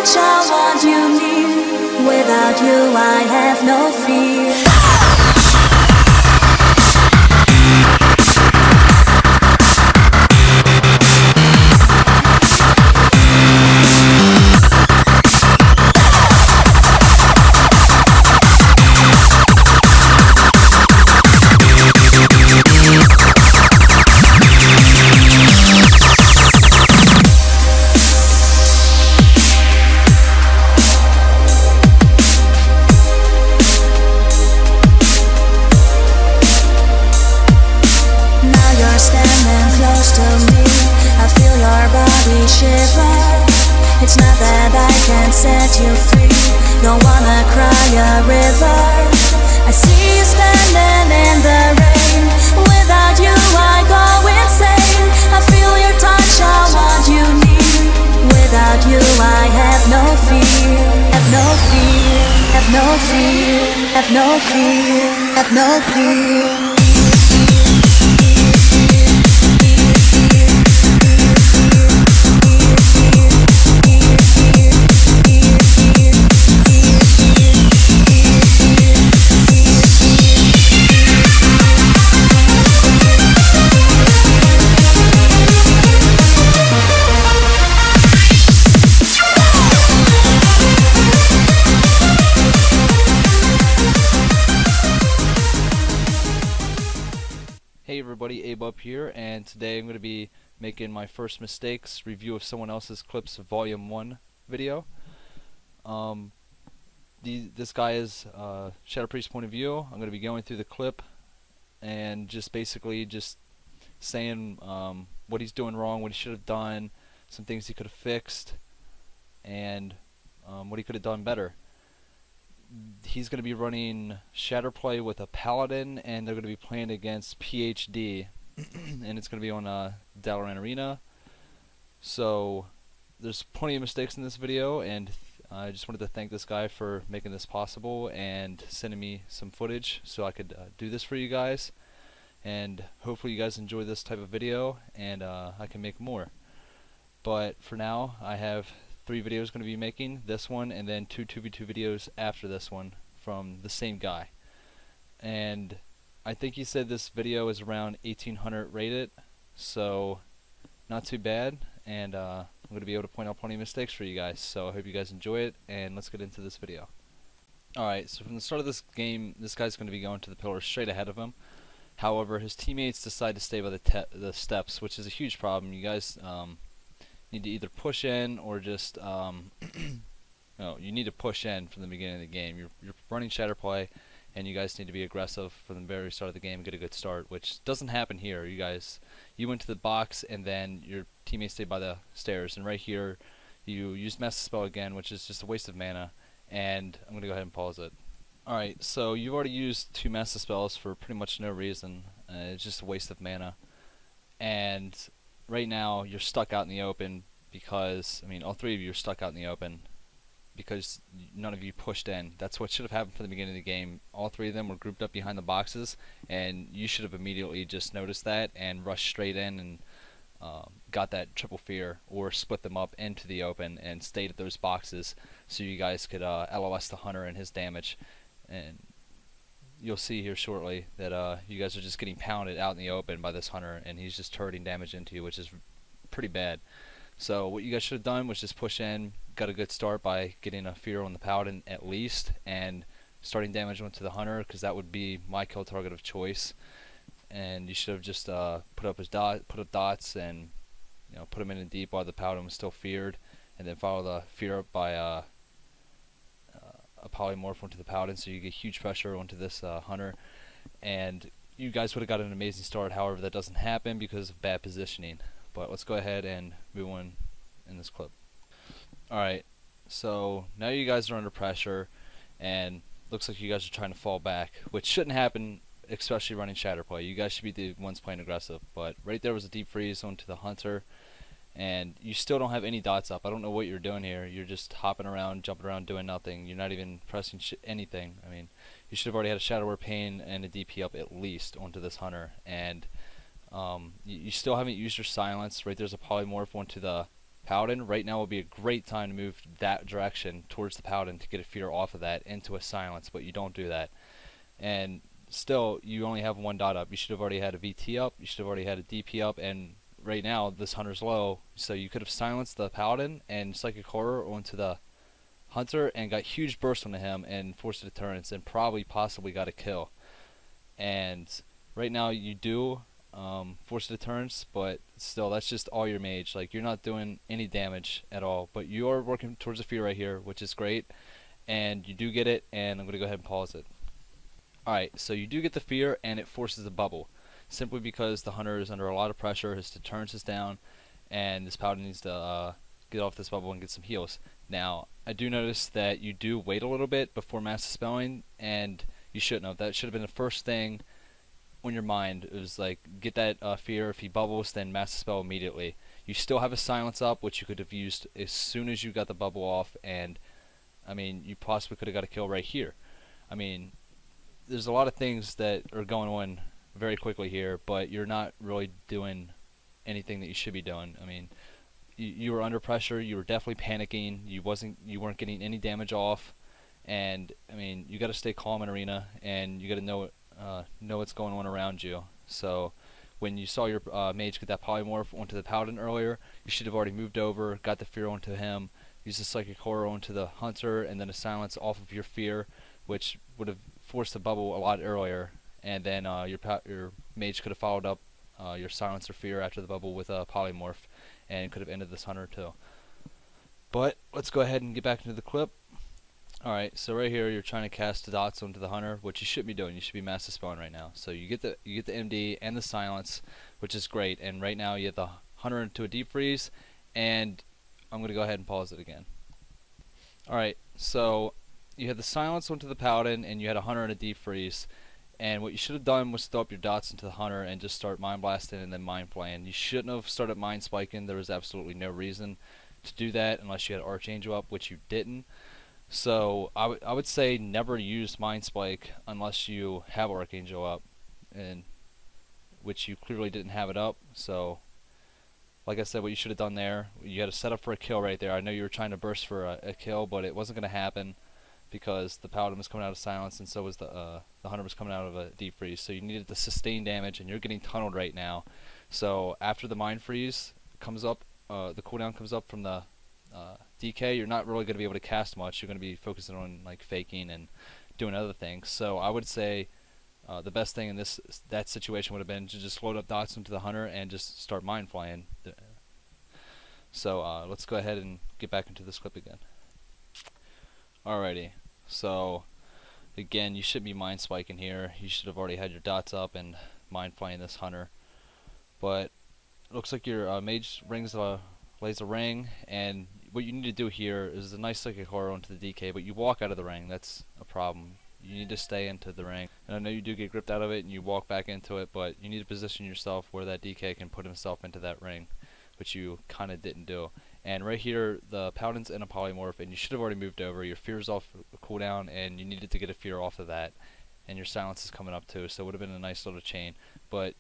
touch, I want you near. Without you, I have no fear. It's not that I can't set you free. Don't wanna cry a river. I see you standing in the rain. Without you I go insane. I feel your touch, I want you near. Without you I have no fear. Have no fear. Have no fear. Have no fear. Have no fear. Hey everybody, Abub here, and today I'm going to be making my first mistakes review of someone else's clips of Volume 1 video. This guy is Shadow Priest's point of view. I'm going to be going through the clip and just basically just saying what he's doing wrong, what he should have done, some things he could have fixed, and what he could have done better. He's going to be running Shadowplay with a Paladin, and they're going to be playing against PhD, and it's going to be on Dalaran Arena. So there's plenty of mistakes in this video, and I just wanted to thank this guy for making this possible and sending me some footage so I could do this for you guys. And hopefully you guys enjoy this type of video, and I can make more. But for now, I have 3 videos going to be making, this one and then 2 2v2 videos after this one from the same guy. And I think he said this video is around 1800 rated, so not too bad, and I'm going to be able to point out plenty of mistakes for you guys, so I hope you guys enjoy it, and let's get into this video. Alright, so from the start of this game, this guy's going to be going to the pillar straight ahead of him. However, his teammates decide to stay by the steps, which is a huge problem. You guys need to either push in or just no, you need to push in from the beginning of the game. You're running Shadowplay, and you guys need to be aggressive from the very start of the game and get a good start, which doesn't happen here. You went to the box, and then your teammates stayed by the stairs, and right here you use Master Spell again, which is just a waste of mana, and I'm gonna go ahead and pause it. Alright, so you've already used 2 Master Spells for pretty much no reason. It's just a waste of mana, and right now you're stuck out in the open because, I mean, all 3 of you are stuck out in the open because none of you pushed in. That's what should have happened from the beginning of the game. All 3 of them were grouped up behind the boxes, and you should have immediately just noticed that and rushed straight in and got that triple fear, or split them up into the open and stayed at those boxes so you guys could LOS the hunter and his damage. And you'll see here shortly that you guys are just getting pounded out in the open by this hunter, and he's just turreting damage into you, which is pretty bad. So what you guys should have done was just push in, got a good start by getting a fear on the Paladin at least, and starting damage onto the hunter, because that would be my kill target of choice. And you should have just put up dots, and put them in deep while the Paladin was still feared, and then follow the fear up by a polymorph onto the Paladin, so you get huge pressure onto this hunter, and you guys would have got an amazing start. However, that doesn't happen because of bad positioning. But let's go ahead and move on in this clip. Alright, so now you guys are under pressure, and looks like you guys are trying to fall back, which shouldn't happen, especially running Shadowplay. You guys should be the ones playing aggressive. But right there was a deep freeze onto the hunter, and you still don't have any dots up. I don't know what you're doing here. You're just hopping around, jumping around, doing nothing. You're not even pressing anything. I mean, you should have already had a Shadow War Pain and a DP up at least onto this hunter, and you still haven't used your silence. Right there's a polymorph onto the Paladin, right now would be a great time to move that direction towards the Paladin to get a fear off of that into a silence, but you don't do that. And still, you only have one dot up. You should have already had a VT up, you should have already had a DP up, and right now this Hunter's low, so you could have silenced the Paladin and Psychic Horror onto the Hunter and got huge burst onto him and forced a deterrence and probably possibly got a kill. And right now you do force a deterrence, but still that's just all your mage. Like, you're not doing any damage at all, but you are working towards a fear right here, which is great, and you do get it, and I'm going to go ahead and pause it. Alright, so you do get the fear, and it forces the bubble, simply because the Hunter is under a lot of pressure, his deterrence is down, and this Paladin needs to get off this bubble and get some heals. Now, I do notice that you do wait a little bit before mass dispelling, and you shouldn't have. That should have been the first thing on your mind. It was like, get that fear. If he bubbles, then mass dispel immediately. You still have a silence up, which you could have used as soon as you got the bubble off, and I mean, you possibly could have got a kill right here. I mean, there's a lot of things that are going on very quickly here, but you're not really doing anything that you should be doing. I mean, you were under pressure, you were definitely panicking, you weren't getting any damage off, and I mean, you got to stay calm in arena, and you got to know what's going on around you. So when you saw your mage get that polymorph onto the Paladin earlier, you should have already moved over, got the fear onto him, used the Psychic Horror onto the Hunter, and then a silence off of your fear, which would have forced the bubble a lot earlier, and then your mage could have followed up your silence or fear after the bubble with a polymorph, and could have ended this Hunter too. But let's go ahead and get back into the clip. Alright, so right here you're trying to cast the dots onto the Hunter, which you should be doing. You should be mass dispelling right now. So you get the MD and the silence, which is great. And right now you get the Hunter into a deep freeze, and I'm going to go ahead and pause it again. Alright, so you had the silence onto the Paladin, and you had a Hunter in a deep freeze. And what you should have done was throw up your dots into the Hunter and just start mind blasting and then mind flaying. You shouldn't have started mind spiking. There was absolutely no reason to do that unless you had Archangel up, which you didn't. So I would say never use Mind Spike unless you have Archangel up, and which you clearly didn't have it up. So like I said, what you should have done there, you had to set up for a kill right there. I know you were trying to burst for a kill, but it wasn't going to happen because the Paladin was coming out of silence, and so was the Hunter was coming out of a deep freeze. So you needed to sustain damage, and you're getting tunneled right now. So after the Mind Freeze comes up, the cooldown comes up from the DK, you're not really going to be able to cast much. You're going to be focusing on like faking and doing other things. So I would say the best thing in that situation would have been to just load up dots into the Hunter and just start mind flying. So let's go ahead and get back into this clip again. Alrighty, so again, you should be mind spiking here. You should have already had your dots up and mind flying this Hunter, but it looks like your mage lays a ring, and what you need to do here is a nice Psychic Horror onto the DK, but you walk out of the ring. That's a problem. You need to stay into the ring. And I know you do get gripped out of it and you walk back into it, but you need to position yourself where that DK can put himself into that ring, which you kind of didn't do. And right here, the Paladin's in a polymorph, and you should have already moved over. Your fear's off the cooldown, and you needed to get a fear off of that. And your silence is coming up too, so it would have been a nice little chain. But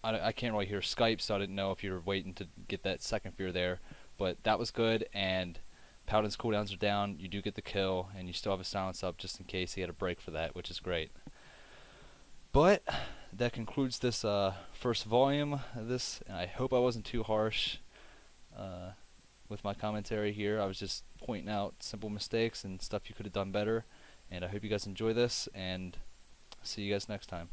I can't really hear Skype, so I didn't know if you were waiting to get that second fear there. But that was good, and Paladin's cooldowns are down. You do get the kill, and you still have a silence up just in case he had a break for that, which is great. But that concludes this first volume of this, and I hope I wasn't too harsh with my commentary here. I was just pointing out simple mistakes and stuff you could have done better, and I hope you guys enjoy this, and see you guys next time.